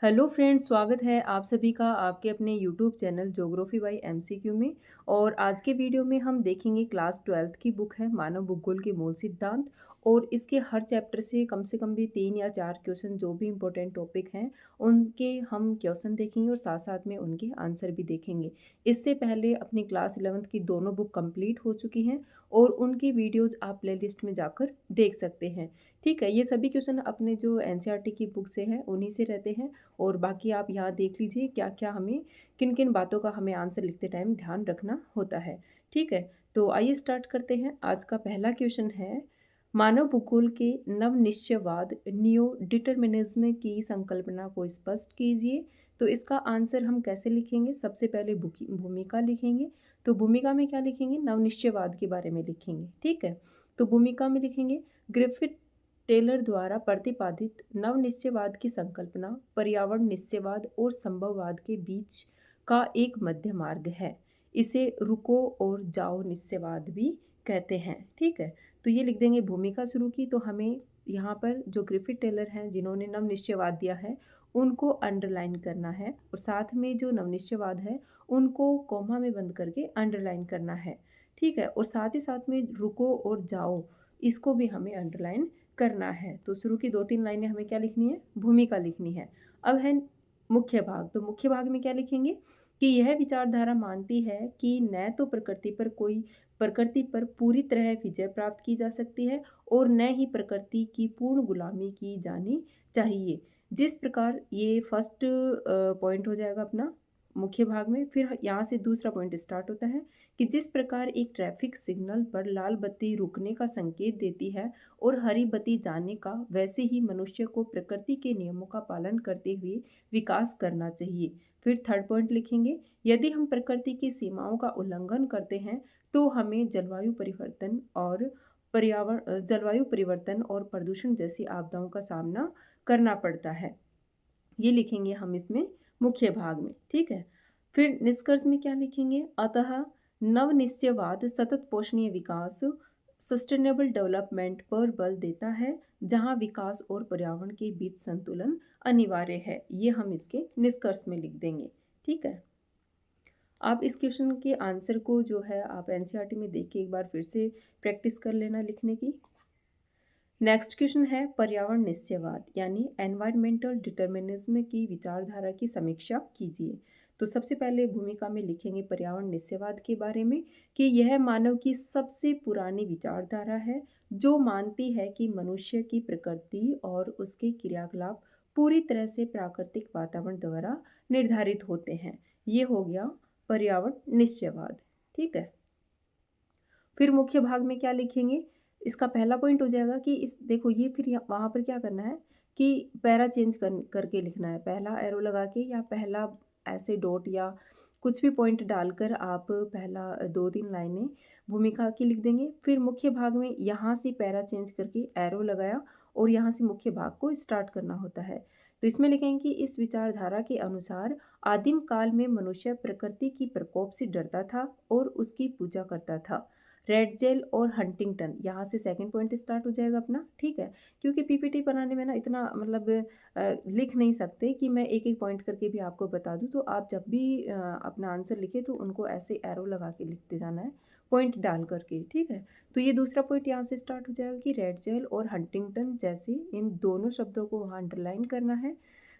Hello friends, स्वागत है आप सभी का आपके अपने YouTube channel geography bye MCQ में। और आज के वीडियो में हम देखेंगे क्लास 12th की बुक है मानव भूगोल के मूल सिद्धांत। और इसके हर चैप्टर से कम भी 3 या 4 क्वेश्चन जो भी इंपॉर्टेंट टॉपिक हैं उनके हम क्वेश्चन देखेंगे और साथ साथ में उनके आंसर भी देखेंगे। इससे पहले अपनी क्लास 11th की दोनों बुक कंप्लीट हो चुकी हैं और उनकी वीडियोज़ आप प्लेलिस्ट में जाकर देख सकते हैं। ठीक है, ये सभी क्वेश्चन अपने जो एनसीईआरटी की बुक से हैं उन्हीं से रहते हैं। और बाकी आप यहाँ देख लीजिए क्या क्या हमें किन किन बातों का हमें आंसर लिखते टाइम ध्यान रखना होता है। ठीक है, तो आइए स्टार्ट करते हैं। आज का पहला क्वेश्चन है, मानव भूगोल के नवनिश्चयवाद नियो डिटर्मिनिज्म की संकल्पना को स्पष्ट कीजिए। तो इसका आंसर हम कैसे लिखेंगे? सबसे पहले भूमिका लिखेंगे। तो भूमिका में क्या लिखेंगे? नवनिश्चयवाद के बारे में लिखेंगे। ठीक है, तो भूमिका में लिखेंगे, ग्रिफिथ टेलर द्वारा प्रतिपादित नवनिश्चयवाद की संकल्पना पर्यावरण निश्चयवाद और संभववाद के बीच का एक मध्य मार्ग है। इसे रुको और जाओ निश्चयवाद भी कहते हैं। ठीक है, तो ये लिख देंगे। भूमिका शुरू की तो हमें यहाँ पर जो ग्रिफिथ टेलर हैं जिन्होंने नवनिश्चयवाद दिया है उनको अंडरलाइन करना है और साथ में जो नवनिश्चयवाद है उनको कॉमा में बंद करके अंडरलाइन करना है। ठीक है, और साथ ही साथ में रुको और जाओ इसको भी हमें अंडरलाइन करना है। तो शुरू की 2-3 लाइनें हमें क्या लिखनी है? भूमिका लिखनी है। अब है मुख्य भाग। तो मुख्य भाग में क्या लिखेंगे कि यह विचारधारा मानती है कि न तो प्रकृति पर पूरी तरह विजय प्राप्त की जा सकती है और न ही प्रकृति की पूर्ण गुलामी की जानी चाहिए। जिस प्रकार ये फर्स्ट पॉइंट हो जाएगा अपना मुख्य भाग में। फिर यहाँ से दूसरा पॉइंट स्टार्ट होता है कि जिस प्रकार एक ट्रैफिक सिग्नल पर लाल बत्ती रुकने का संकेत देती है और हरी बत्ती जाने का, वैसे ही मनुष्य को प्रकृति के नियमों का पालन करते हुए विकास करना चाहिए। फिर थर्ड पॉइंट लिखेंगे, यदि हम प्रकृति की सीमाओं का उल्लंघन करते हैं तो हमें जलवायु परिवर्तन और प्रदूषण जैसी आपदाओं का सामना करना पड़ता है। ये लिखेंगे हम इसमें मुख्य भाग में। ठीक है, फिर निष्कर्ष में क्या लिखेंगे? अतः नवनिश्चयवाद सतत पोषणीय विकास सस्टेनेबल डेवलपमेंट पर बल देता है, जहां विकास और पर्यावरण के बीच संतुलन अनिवार्य है। ये हम इसके निष्कर्ष में लिख देंगे। ठीक है, आप इस क्वेश्चन के आंसर को जो है आप एनसीईआरटी में देख के एक बार फिर से प्रैक्टिस कर लेना लिखने की। नेक्स्ट क्वेश्चन है, पर्यावरण निश्चयवाद यानी एनवायरमेंटल डिटर्मिनिज्म की विचारधारा की समीक्षा कीजिए। तो सबसे पहले भूमिका में लिखेंगे पर्यावरण निश्चयवाद के बारे में कि यह मानव की सबसे पुरानी विचारधारा है जो मानती है कि मनुष्य की प्रकृति और उसके क्रियाकलाप पूरी तरह से प्राकृतिक वातावरण द्वारा निर्धारित होते हैं। ये हो गया पर्यावरण निश्चयवाद। ठीक है, फिर मुख्य भाग में क्या लिखेंगे? इसका पहला पॉइंट हो जाएगा कि इस देखो ये फिर वहाँ पर क्या करना है कि पैरा चेंज करके लिखना है। पहला एरो लगा के या पहला ऐसे डॉट या कुछ भी पॉइंट डालकर आप पहला 2-3 लाइनें भूमिका की लिख देंगे। फिर मुख्य भाग में यहाँ से पैरा चेंज करके एरो लगाया और यहाँ से मुख्य भाग को स्टार्ट करना होता है। तो इसमें लिखेंगे कि इस विचारधारा के अनुसार आदिम काल में मनुष्य प्रकृति की प्रकोप से डरता था और उसकी पूजा करता था। रेड जेल और हंटिंगटन, यहाँ से सेकंड पॉइंट स्टार्ट हो जाएगा अपना। ठीक है, क्योंकि पीपीटी बनाने में ना इतना मतलब लिख नहीं सकते कि मैं एक एक पॉइंट करके भी आपको बता दूं। तो आप जब भी अपना आंसर लिखे तो उनको ऐसे एरो लगा के लिखते जाना है, पॉइंट डाल करके। ठीक है, तो ये दूसरा पॉइंट यहाँ से स्टार्ट हो जाएगा कि रेड जेल और हंटिंगटन जैसे इन दोनों शब्दों को वहाँ अंडरलाइन करना है।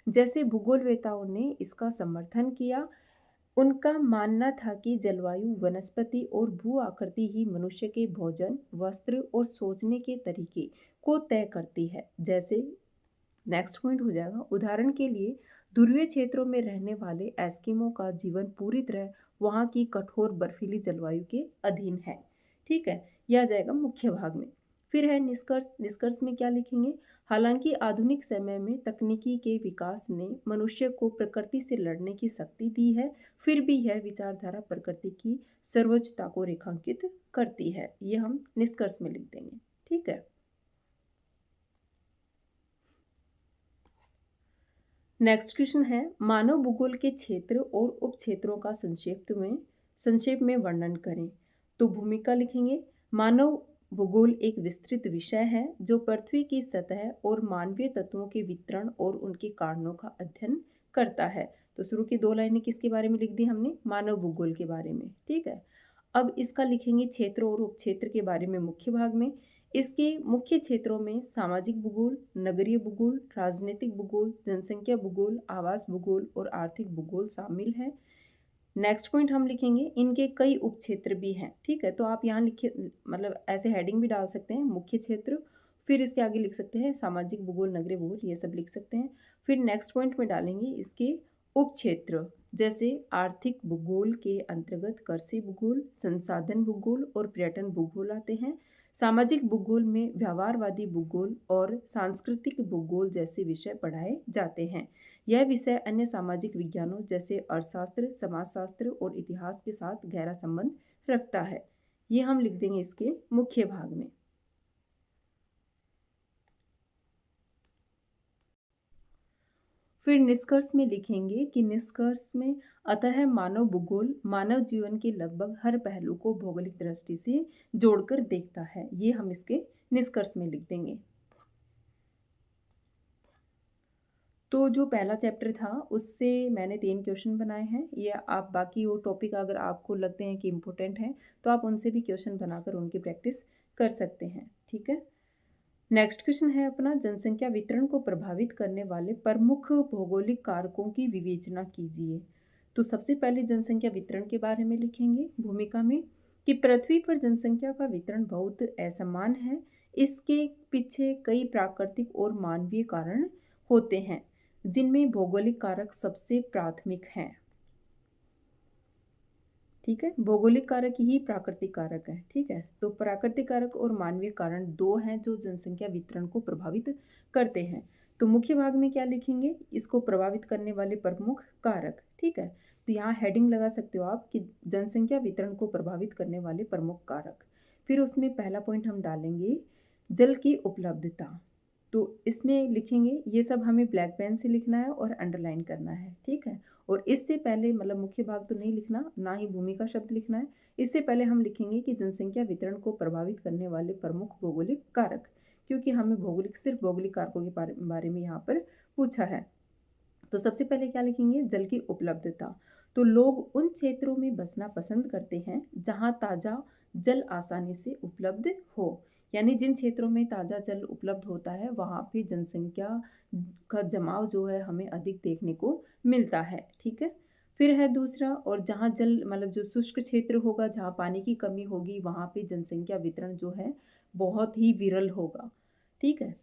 जैसे भूगोलवेताओं ने इसका समर्थन किया, उनका मानना था कि जलवायु, वनस्पति और भू आकृति ही मनुष्य के भोजन, वस्त्र और सोचने के तरीके को तय करती है। जैसे नेक्स्ट पॉइंट हो जाएगा, उदाहरण के लिए ध्रुवीय क्षेत्रों में रहने वाले एस्किमो का जीवन पूरी तरह वहाँ की कठोर बर्फीली जलवायु के अधीन है। ठीक है, यह आ जाएगा मुख्य भाग में। फिर है निष्कर्ष। निष्कर्ष में क्या लिखेंगे? हालांकि आधुनिक समय में तकनीकी के विकास ने मनुष्य को प्रकृति से लड़ने की शक्ति दी है, फिर भी यह विचारधारा प्रकृति की सर्वोच्चता को रेखांकित करती है। ये हम निष्कर्ष में लिख देंगे। ठीक है, नेक्स्ट क्वेश्चन है, मानव भूगोल के क्षेत्र और उप क्षेत्रों का संक्षेप में वर्णन करें। तो भूमिका लिखेंगे, मानव भूगोल एक विस्तृत विषय है जो पृथ्वी की सतह और मानवीय तत्वों के वितरण और उनके कारणों का अध्ययन करता है। तो शुरू की 2 लाइनें किसके बारे में लिख दी हमने? मानव भूगोल के बारे में, ठीक है। अब इसका लिखेंगे क्षेत्र और उपक्षेत्र के बारे में मुख्य भाग में। इसके मुख्य क्षेत्रों में सामाजिक भूगोल, नगरीय भूगोल, राजनीतिक भूगोल, जनसंख्या भूगोल, आवास भूगोल और आर्थिक भूगोल शामिल है। नेक्स्ट पॉइंट हम लिखेंगे इनके कई उपक्षेत्र भी हैं, ठीक है। तो आप यहाँ लिखिए, मतलब ऐसे हेडिंग भी डाल सकते हैं, मुख्य क्षेत्र, फिर इसके आगे लिख सकते हैं सामाजिक भूगोल, नगरीय भूगोल, ये सब लिख सकते हैं। फिर नेक्स्ट पॉइंट में डालेंगे इसके उपक्षेत्र, जैसे आर्थिक भूगोल के अंतर्गत कृषि भूगोल, संसाधन भूगोल और पर्यटन भूगोल आते हैं। सामाजिक भूगोल में व्यवहारवादी भूगोल और सांस्कृतिक भूगोल जैसे विषय पढ़ाए जाते हैं। यह विषय अन्य सामाजिक विज्ञानों जैसे अर्थशास्त्र, समाजशास्त्र और इतिहास के साथ गहरा संबंध रखता है। ये हम लिख देंगे इसके मुख्य भाग में। फिर निष्कर्ष में लिखेंगे कि निष्कर्ष में अतः मानव भूगोल मानव जीवन के लगभग हर पहलू को भौगोलिक दृष्टि से जोड़कर देखता है। ये हम इसके निष्कर्ष में लिख देंगे। तो जो पहला चैप्टर था उससे मैंने 3 क्वेश्चन बनाए हैं। ये आप बाकी वो टॉपिक अगर आपको लगते हैं कि इम्पोर्टेंट हैं तो आप उनसे भी क्वेश्चन बनाकर उनकी प्रैक्टिस कर सकते हैं, ठीक है। नेक्स्ट क्वेश्चन है अपना, जनसंख्या वितरण को प्रभावित करने वाले प्रमुख भौगोलिक कारकों की विवेचना कीजिए। तो सबसे पहले जनसंख्या वितरण के बारे में लिखेंगे भूमिका में कि पृथ्वी पर जनसंख्या का वितरण बहुत असमान है। इसके पीछे कई प्राकृतिक और मानवीय कारण होते हैं, जिनमें भौगोलिक कारक सबसे प्राथमिक हैं, ठीक है। भौगोलिक कारक ही प्राकृतिक कारक है, ठीक है। तो प्राकृतिक कारक और मानवीय कारण 2 हैं जो जनसंख्या वितरण को प्रभावित करते हैं। तो मुख्य भाग में क्या लिखेंगे? इसको प्रभावित करने वाले प्रमुख कारक, ठीक है। तो यहाँ हेडिंग लगा सकते हो आप कि जनसंख्या वितरण को प्रभावित करने वाले प्रमुख कारक। फिर उसमें पहला पॉइंट हम डालेंगे जल की उपलब्धता। तो इसमें लिखेंगे, ये सब हमें ब्लैक पेन से लिखना है और अंडरलाइन करना है, ठीक है। और इससे पहले मतलब मुख्य भाग तो नहीं लिखना, ना ही भूमिका शब्द लिखना है। इससे पहले हम लिखेंगे कि जनसंख्या वितरण को प्रभावित करने वाले प्रमुख भौगोलिक कारक, क्योंकि हमें सिर्फ भौगोलिक कारकों के बारे में यहाँ पर पूछा है। तो सबसे पहले क्या लिखेंगे? जल की उपलब्धता। तो लोग उन क्षेत्रों में बसना पसंद करते हैं जहाँ ताज़ा जल आसानी से उपलब्ध हो, यानी जिन क्षेत्रों में ताज़ा जल उपलब्ध होता है वहाँ पे जनसंख्या का जमाव जो है हमें अधिक देखने को मिलता है, ठीक है। फिर है दूसरा, और जहाँ जल मतलब जो शुष्क क्षेत्र होगा, जहाँ पानी की कमी होगी, वहाँ पे जनसंख्या वितरण जो है बहुत ही विरल होगा, ठीक है।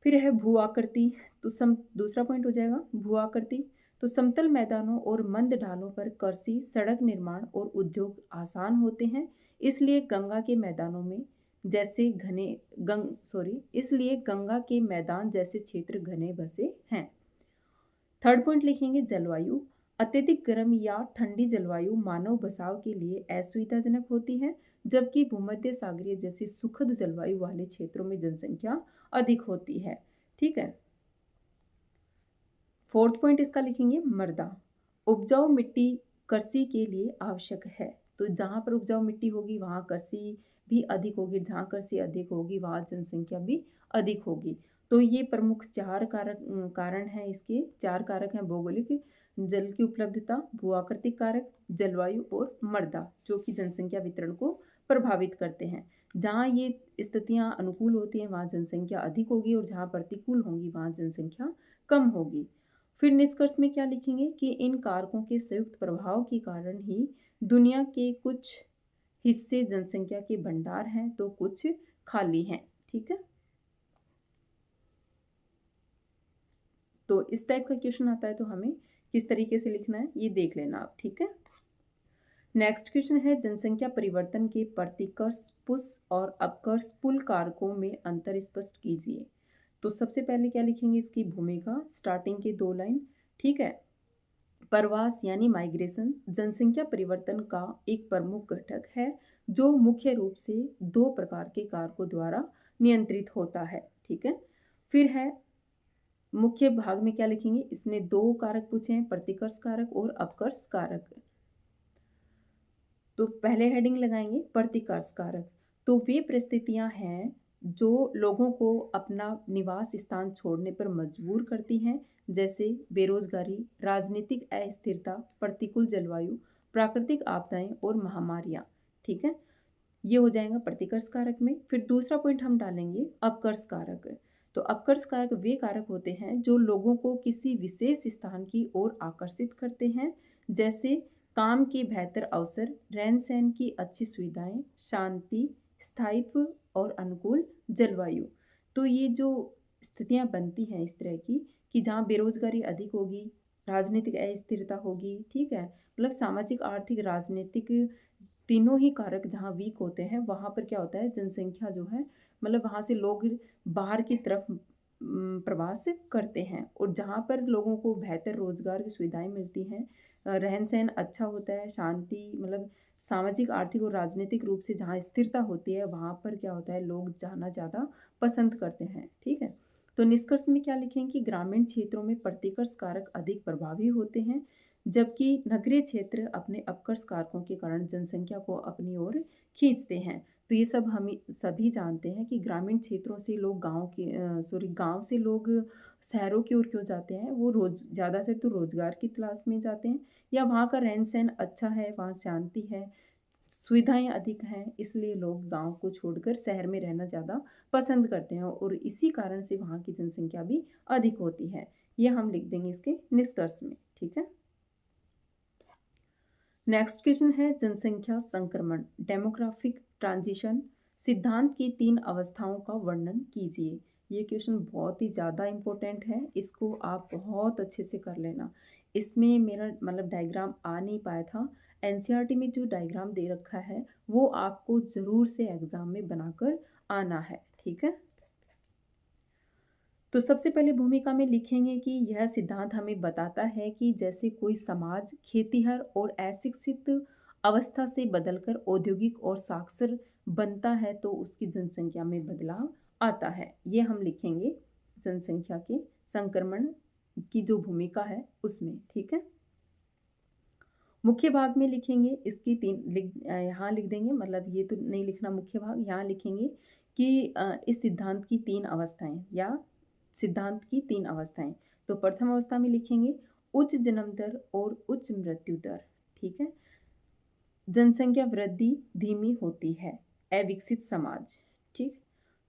फिर है भू आकृति। तो दूसरा पॉइंट हो जाएगा भू आकृति। तो समतल मैदानों और मंद ढालों पर कृषि, सड़क निर्माण और उद्योग आसान होते हैं, इसलिए गंगा के मैदानों में जैसे इसलिए गंगा के मैदान जैसे क्षेत्र घने बसे हैं। थर्ड पॉइंट लिखेंगे जलवायु। अत्यधिक गर्म या ठंडी जलवायु मानव बसाव के लिए असुविधाजनक होती है, जबकि भूमध्य सागरीय जैसी सुखद जलवायु वाले क्षेत्रों में जनसंख्या अधिक होती है, ठीक है। फोर्थ पॉइंट इसका लिखेंगे मृदा। उपजाऊ मिट्टी कृषि के लिए आवश्यक है। तो जहाँ पर उपजाऊ मिट्टी होगी वहाँ कृषि भी अधिक होगी, जहाँ कृषि अधिक होगी वहाँ जनसंख्या भी अधिक होगी। तो ये प्रमुख 4 कारण हैं, इसके 4 कारक हैं भौगोलिक, जल की उपलब्धता, भू आकृतिक कारक, जलवायु और मृदा, जो कि जनसंख्या वितरण को प्रभावित करते हैं। जहाँ ये स्थितियाँ अनुकूल होती हैं वहाँ जनसंख्या अधिक होगी और जहाँ प्रतिकूल होंगी वहाँ जनसंख्या कम होगी। फिर निष्कर्ष में क्या लिखेंगे कि इन कारकों के संयुक्त प्रभाव के कारण ही दुनिया के कुछ हिस्से जनसंख्या के भंडार हैं तो कुछ खाली हैं, ठीक है। तो इस टाइप का क्वेश्चन आता है तो हमें किस तरीके से लिखना है ये देख लेना आप, ठीक है। नेक्स्ट क्वेश्चन है जनसंख्या परिवर्तन के प्रतिकर्ष पुश और अपकर्ष पुल कारकों में अंतर स्पष्ट कीजिए। तो सबसे पहले क्या लिखेंगे? इसकी भूमिका, स्टार्टिंग के 2 लाइन, ठीक है। प्रवास यानी माइग्रेशन जनसंख्या परिवर्तन का एक प्रमुख घटक है जो मुख्य रूप से 2 प्रकार के कारकों द्वारा नियंत्रित होता है, ठीक है। फिर है मुख्य भाग में क्या लिखेंगे? इसने 2 कारक पूछे हैं, प्रतिकर्ष कारक और अपकर्ष कारक। तो पहले हेडिंग लगाएंगे प्रतिकर्ष कारक। तो वे परिस्थितियां हैं जो लोगों को अपना निवास स्थान छोड़ने पर मजबूर करती हैं, जैसे बेरोजगारी, राजनीतिक अस्थिरता, प्रतिकूल जलवायु, प्राकृतिक आपदाएं और महामारियां। ठीक है, ये हो जाएगा प्रतिकर्ष कारक में। फिर दूसरा पॉइंट हम डालेंगे अपकर्ष कारक। तो अपकर्ष कारक वे कारक होते हैं जो लोगों को किसी विशेष स्थान की ओर आकर्षित करते हैं, जैसे काम के बेहतर अवसर, रहन सहन की अच्छी सुविधाएं, शांति, स्थायित्व और अनुकूल जलवायु। तो ये जो स्थितियां बनती हैं इस तरह की कि जहाँ बेरोजगारी अधिक होगी, राजनीतिक अस्थिरता होगी, ठीक है, मतलब सामाजिक, आर्थिक, राजनीतिक तीनों ही कारक जहाँ वीक होते हैं वहाँ पर क्या होता है, जनसंख्या जो है मतलब वहाँ से लोग बाहर की तरफ प्रवास करते हैं। और जहाँ पर लोगों को बेहतर रोजगार की सुविधाएं मिलती हैं, रहन सहन अच्छा होता है, शांति मतलब सामाजिक, आर्थिक और राजनीतिक रूप से जहाँ स्थिरता होती है वहाँ पर क्या होता है, लोग जाना ज़्यादा पसंद करते हैं। ठीक है, तो निष्कर्ष में क्या लिखें कि ग्रामीण क्षेत्रों में प्रतिकर्ष कारक अधिक प्रभावी होते हैं, जबकि नगरीय क्षेत्र अपने अपकर्ष कारकों के कारण जनसंख्या को अपनी ओर खींचते हैं। तो ये सब हम सभी जानते हैं कि ग्रामीण क्षेत्रों से लोग गांव से लोग शहरों की ओर क्यों जाते हैं, वो ज़्यादातर तो रोजगार की तलाश में जाते हैं, या वहाँ का रहन सहन अच्छा है, वहाँ शांति है, सुविधाएं अधिक हैं, इसलिए लोग गांव को छोड़कर शहर में रहना ज़्यादा पसंद करते हैं और इसी कारण से वहाँ की जनसंख्या भी अधिक होती है। ये हम लिख देंगे इसके निष्कर्ष में। ठीक है, नेक्स्ट क्वेश्चन है जनसंख्या संक्रमण, डेमोग्राफिक ट्रांजिशन, सिद्धांत की 3 अवस्थाओं का वर्णन कीजिए। ये क्वेश्चन बहुत ही ज़्यादा इम्पोर्टेंट है, इसको आप बहुत अच्छे से कर लेना। इसमें मेरा मतलब डायग्राम आ नहीं पाया था, एनसीईआरटी में जो डायग्राम दे रखा है वो आपको ज़रूर से एग्ज़ाम में बनाकर आना है। ठीक है, तो सबसे पहले भूमिका में लिखेंगे कि यह सिद्धांत हमें बताता है कि जैसे कोई समाज खेतीहर और अशिक्षित अवस्था से बदलकर औद्योगिक और साक्षर बनता है तो उसकी जनसंख्या में बदलाव आता है। ये हम लिखेंगे जनसंख्या के संक्रमण की जो भूमिका है उसमें। ठीक है, मुख्य भाग में लिखेंगे इसकी यहाँ लिख देंगे, मतलब ये तो नहीं लिखना मुख्य भाग, यहाँ लिखेंगे कि इस सिद्धांत की 3 अवस्थाएं या सिद्धांत की 3 अवस्थाएं। तो प्रथम अवस्था में लिखेंगे उच्च जन्म दर और उच्च मृत्यु दर। ठीक है, जनसंख्या वृद्धि धीमी होती है, अविकसित समाज। ठीक,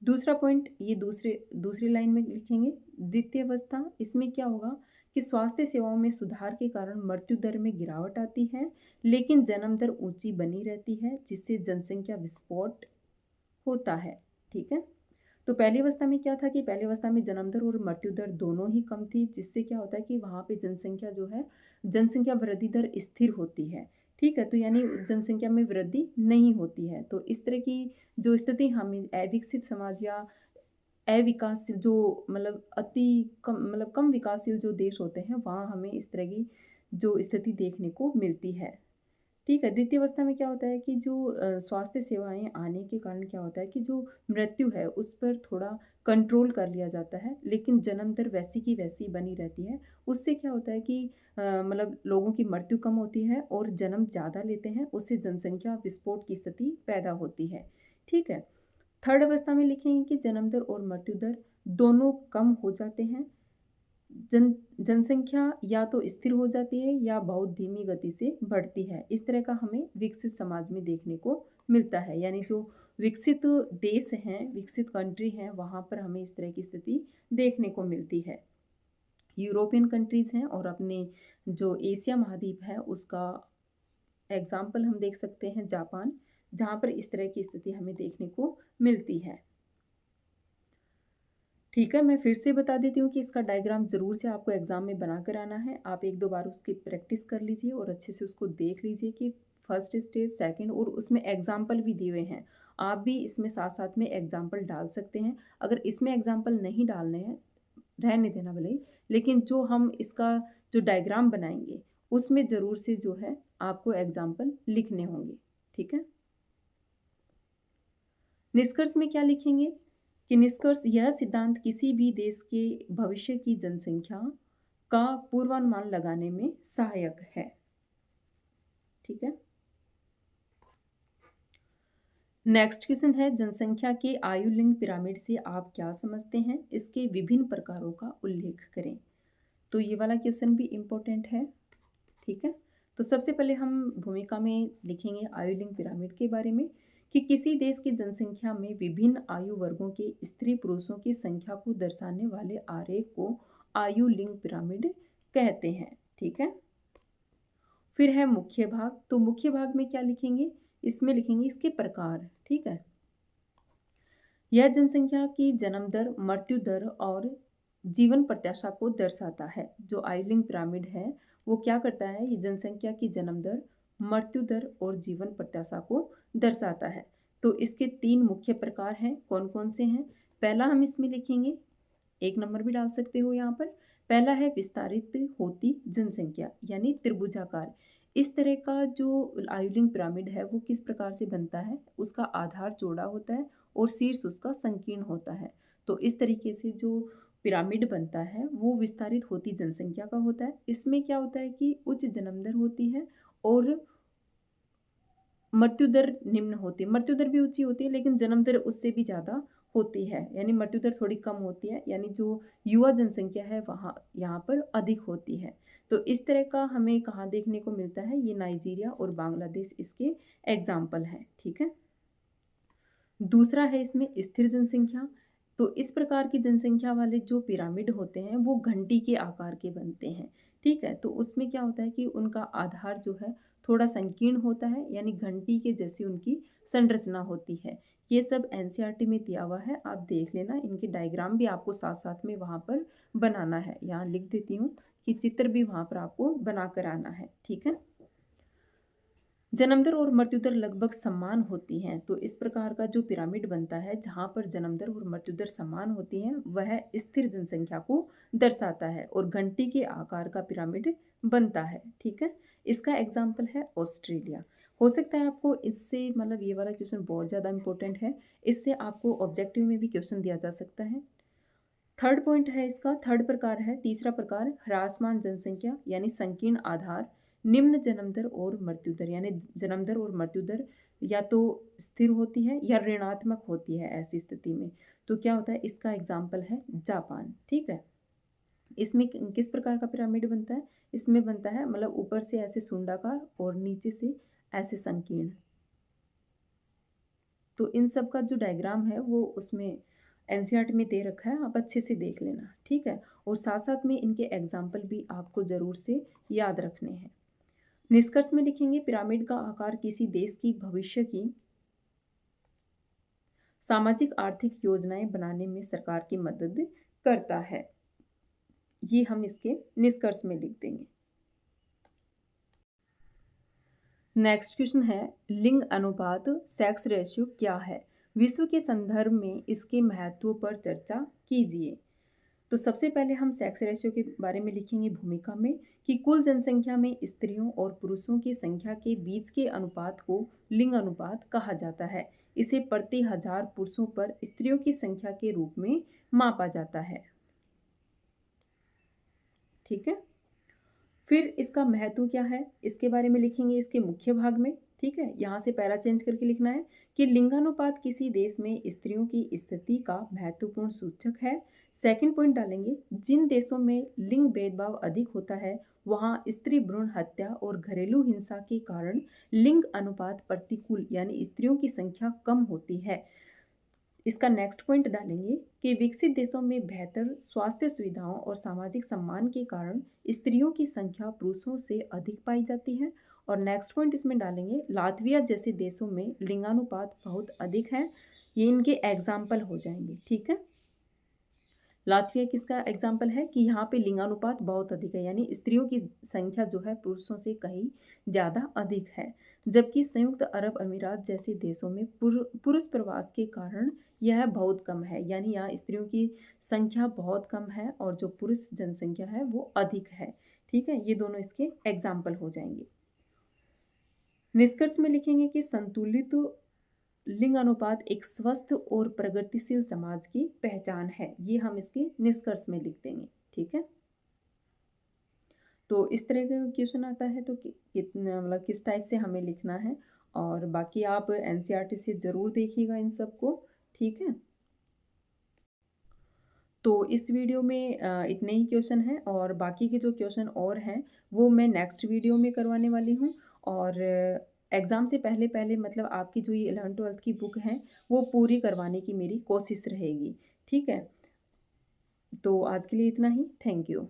दूसरा पॉइंट ये दूसरी लाइन में लिखेंगे द्वितीय अवस्था। इसमें क्या होगा कि स्वास्थ्य सेवाओं में सुधार के कारण मृत्यु दर में गिरावट आती है, लेकिन जन्म दर ऊंची बनी रहती है, जिससे जनसंख्या विस्फोट होता है। ठीक है, तो पहली अवस्था में क्या था कि पहली अवस्था में जन्म दर और मृत्यु दर दोनों ही कम थी, जिससे क्या होता है कि वहाँ पे जनसंख्या जो है, जनसंख्या वृद्धि दर स्थिर होती है। ठीक है, तो यानी जनसंख्या में वृद्धि नहीं होती है। तो इस तरह की जो स्थिति हमें अविकसित समाज या अविकासशील जो मतलब अति कम मतलब कम विकासशील जो देश होते हैं वहाँ हमें इस तरह की जो स्थिति देखने को मिलती है। ठीक है, द्वितीय अवस्था में क्या होता है कि जो स्वास्थ्य सेवाएं आने के कारण क्या होता है कि जो मृत्यु है उस पर थोड़ा कंट्रोल कर लिया जाता है, लेकिन जन्म दर वैसी की वैसी बनी रहती है। उससे क्या होता है कि मतलब लोगों की मृत्यु कम होती है और जन्म ज़्यादा लेते हैं, उससे जनसंख्या विस्फोट की स्थिति पैदा होती है। ठीक है, थर्ड अवस्था में लिखेंगे कि जन्म दर और मृत्यु दर दोनों कम हो जाते हैं, जनसंख्या या तो स्थिर हो जाती है या बहुत धीमी गति से बढ़ती है। इस तरह का हमें विकसित समाज में देखने को मिलता है, यानी जो विकसित देश हैं, विकसित कंट्री हैं, वहाँ पर हमें इस तरह की स्थिति देखने को मिलती है। यूरोपियन कंट्रीज हैं और अपने जो एशिया महाद्वीप है उसका एग्जाम्पल हम देख सकते हैं जापान, जहाँ पर इस तरह की स्थिति हमें देखने को मिलती है। ठीक है, मैं फिर से बता देती हूँ कि इसका डायग्राम ज़रूर से आपको एग्ज़ाम में बना कर आना है। आप 1-2 बार उसकी प्रैक्टिस कर लीजिए और अच्छे से उसको देख लीजिए कि फर्स्ट स्टेज, सेकंड, और उसमें एग्जाम्पल भी दिए हुए हैं। आप भी इसमें साथ-साथ में एग्जाम्पल डाल सकते हैं। अगर इसमें एग्जाम्पल नहीं डालने हैं, रहने देना भले ही, लेकिन जो हम इसका जो डायग्राम बनाएंगे उसमें ज़रूर से जो है आपको एग्जाम्पल लिखने होंगे। ठीक है, निष्कर्ष में क्या लिखेंगे कि निष्कर्ष यह सिद्धांत किसी भी देश के भविष्य की जनसंख्या का पूर्वानुमान लगाने में सहायक है। ठीक है, नेक्स्ट क्वेश्चन है, जनसंख्या के आयु लिंग पिरामिड से आप क्या समझते हैं? इसके विभिन्न प्रकारों का उल्लेख करें। तो ये वाला क्वेश्चन भी इम्पोर्टेंट है। ठीक है, तो सबसे पहले हम भूमिका में लिखेंगे आयु लिंग पिरामिड के बारे में कि किसी देश की जनसंख्या में विभिन्न आयु वर्गों के स्त्री पुरुषों की संख्या को दर्शाने वाले आरेख को आयु लिंग पिरामिड कहते हैं। ठीक है, फिर है मुख्य भाग। तो मुख्य भाग में क्या लिखेंगे? इसमें लिखेंगे इसके प्रकार। ठीक है, यह जनसंख्या की जन्म दर, मृत्यु दर और जीवन प्रत्याशा को दर्शाता है। जो आयु लिंग पिरामिड है वो क्या करता है? ये जनसंख्या की जन्म दर, मृत्यु दर और जीवन प्रत्याशा को दर्शाता है। तो इसके 3 मुख्य प्रकार हैं। कौन कौन से हैं? पहला हम इसमें लिखेंगे, 1 नंबर भी डाल सकते हो यहाँ पर। पहला है विस्तारित होती जनसंख्या यानी त्रिभुजाकार। इस तरह का जो आयु लिंग पिरामिड है वो किस प्रकार से बनता है? उसका आधार चौड़ा होता है और शीर्ष उसका संकीर्ण होता है। तो इस तरीके से जो पिरामिड बनता है वो विस्तारित होती जनसंख्या का होता है। इसमें क्या होता है कि उच्च जन्म दर होती है और मृत्यु दर निम्न होती है। मृत्यु दर भी ऊंची होती है लेकिन जन्म दर उससे भी ज़्यादा होती है, यानी मृत्यु दर थोड़ी कम होती है, यानी जो युवा जनसंख्या है वहाँ यहाँ पर अधिक होती है। तो इस तरह का हमें कहाँ देखने को मिलता है? ये नाइजीरिया और बांग्लादेश इसके एग्जाम्पल हैं। ठीक है, दूसरा है इसमें स्थिर जनसंख्या। तो इस प्रकार की जनसंख्या वाले जो पिरामिड होते हैं वो घंटी के आकार के बनते हैं। ठीक है, तो उसमें क्या होता है कि उनका आधार जो है थोड़ा संकीर्ण होता है, यानी घंटी के जैसी उनकी संरचना होती है। ये सब एनसीईआरटी में दिया हुआ है, आप देख लेना। इनके डायग्राम भी आपको साथ साथ में वहाँ पर बनाना है। यहाँ लिख देती हूँ कि चित्र भी वहाँ पर आपको बना कर आना है। ठीक है, जन्म दर और मृत्यु दर लगभग समान होती हैं। तो इस प्रकार का जो पिरामिड बनता है जहाँ पर जन्म दर और मृत्यु दर समान होती हैं वह स्थिर जनसंख्या को दर्शाता है और घंटी के आकार का पिरामिड बनता है। ठीक है, इसका एग्जाम्पल है ऑस्ट्रेलिया। हो सकता है आपको इससे, मतलब ये वाला क्वेश्चन बहुत ज़्यादा इंपॉर्टेंट है, इससे आपको ऑब्जेक्टिव में भी क्वेश्चन दिया जा सकता है। थर्ड पॉइंट है इसका, थर्ड प्रकार है, तीसरा प्रकार ह्रासमान जनसंख्या यानी संकीर्ण आधार, निम्न जन्म दर और मृत्यु दर, यानी जन्म दर और मृत्यु दर या तो स्थिर होती है या ऋणात्मक होती है। ऐसी स्थिति में तो क्या होता है? इसका एग्जाम्पल है जापान। ठीक है, इसमें किस प्रकार का पिरामिड बनता है? इसमें बनता है मतलब ऊपर से ऐसे सुंडाकार और नीचे से ऐसे संकीर्ण। तो इन सब का जो डायग्राम है वो उसमें एनसीईआरटी में दे रखा है, आप अच्छे से देख लेना। ठीक है, और साथ साथ में इनके एग्जाम्पल भी आपको ज़रूर से याद रखने हैं। निष्कर्ष में लिखेंगे, पिरामिड का आकार किसी देश की भविष्य की सामाजिक आर्थिक योजनाएं बनाने में सरकार की मदद करता है। ये हम इसके निष्कर्ष में लिख देंगे। नेक्स्ट क्वेश्चन है, लिंग अनुपात सेक्स रेशियो क्या है? विश्व के संदर्भ में इसके महत्व पर चर्चा कीजिए। तो सबसे पहले हम सेक्स रेशियो के बारे में लिखेंगे भूमिका में कि कुल जनसंख्या में स्त्रियों और पुरुषों की संख्या के बीच के अनुपात को लिंग अनुपात कहा जाता है। इसे प्रति 1000 पुरुषों पर स्त्रियों की संख्या के रूप में मापा जाता है। ठीक है, फिर इसका महत्व क्या है इसके बारे में लिखेंगे इसके मुख्य भाग में। ठीक है, यहाँ से पैरा चेंज करके लिखना है कि लिंगानुपात किसी देश में स्त्रियों की स्थिति का महत्वपूर्ण सूचक है। सेकंड पॉइंट डालेंगे, जिन देशों में लिंग भेदभाव अधिक होता है वहाँ स्त्री भ्रूण हत्या और घरेलू हिंसा के कारण लिंग अनुपात प्रतिकूल यानी स्त्रियों की संख्या कम होती है। इसका नेक्स्ट पॉइंट डालेंगे कि विकसित देशों में बेहतर स्वास्थ्य सुविधाओं और सामाजिक सम्मान के कारण स्त्रियों की संख्या पुरुषों से अधिक पाई जाती है। और नेक्स्ट पॉइंट इसमें डालेंगे, लातविया जैसे देशों में लिंगानुपात बहुत अधिक है। ये इनके एग्जाम्पल हो जाएंगे। ठीक है, लातविया किसका एग्जाम्पल है कि यहाँ पे लिंगानुपात बहुत अधिक है, यानी स्त्रियों की संख्या जो है पुरुषों से कहीं ज़्यादा अधिक है। जबकि संयुक्त अरब अमीरात जैसे देशों में पुरुष प्रवास के कारण यह बहुत कम है, यानी यहाँ स्त्रियों की संख्या बहुत कम है और जो पुरुष जनसंख्या है वो अधिक है। ठीक है, ये दोनों इसके एग्जाम्पल हो जाएंगे। निष्कर्ष में लिखेंगे कि संतुलित लिंग अनुपात एक स्वस्थ और प्रगतिशील समाज की पहचान है। ये हम इसके निष्कर्ष में लिख देंगे। ठीक है, तो इस तरह का क्वेश्चन आता है तो कितना, मतलब किस टाइप से हमें लिखना है और बाकी आप एनसीईआरटी से ज़रूर देखिएगा इन सब को, ठीक है? तो इस वीडियो में इतने ही क्वेश्चन हैं और बाकी के जो क्वेश्चन और हैं, वो मैं नेक्स्ट वीडियो में करवाने वाली हूँ और एग्ज़ाम से पहले-पहले मतलब आपकी जो ये 11th-12th की बुक है, वो पूरी करवाने की मेरी कोशिश रहेगी, ठीक है? तो आज के लिए इतना ही, थैंक यू।